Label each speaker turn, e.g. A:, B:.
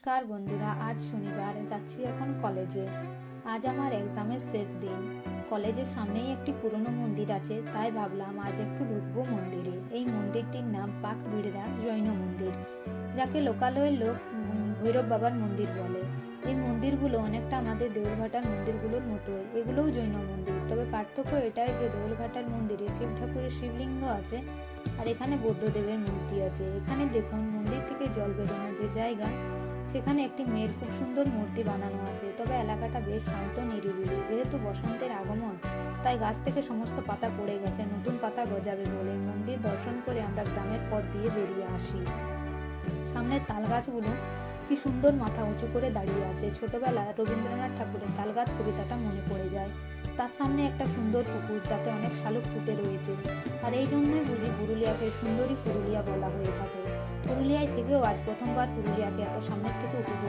A: নমস্কার বন্ধুরা, আজ শনিবার, যাচ্ছি এখন কলেজে। আজ আমার এক্সামের শেষ দিন। কলেজের সামনেই একটি পুরনো মন্দির আছে, তাই ভাবলাম আজ একটু ঢুকবো মন্দিরে। এই মন্দিরটির নাম পাক বিড়রা জৈন মন্দির, যাকে লোকালয়ের লোক ভৈরব বাবার মন্দির বলে। এই মন্দিরগুলো অনেকটা আমাদের দেউলঘাটার মন্দিরগুলোর মতোই, এগুলোও জৈন মন্দির। তবে পার্থক্য এটাই যে দেউলঘাটার মন্দিরে শিব ঠাকুরের শিবলিঙ্গ আছে, আর এখানে বৌদ্ধদেবের মূর্তি আছে। এখানে দেখুন, মন্দির থেকে জল বেরোনোর যে জায়গা, সেখানে একটি মেয়ের খুব সুন্দর মূর্তি বানানো আছে। তবে এলাকাটা বেশ শান্ত নিরিবিলি। যেহেতু বসন্তের আগমন, তাই গাছ থেকে সমস্ত পাতা পড়ে গেছে, নতুন পাতা গজাবে বলে। মন্দির দর্শন করে আমরা গ্রামের পথ দিয়ে বেরিয়ে আসি। সামনের তাল গাছগুলো কি সুন্দর মাথা উঁচু করে দাঁড়িয়ে আছে। ছোটবেলা রবীন্দ্রনাথ ঠাকুরের তালগাছ কবিতাটা মনে পড়ে যায়। তার সামনে একটা সুন্দর পুকুর, যাতে অনেক শালুক ফুটে রয়েছে। আর এই জন্যই বুঝি পুরুলিয়াকে সুন্দরী পুরুলিয়া বলা হয়ে থাকে। পুরুলিয়ায় থেকেও আজ প্রথমবার পুরুলিয়াকে এত সামনের থেকে উপভোগ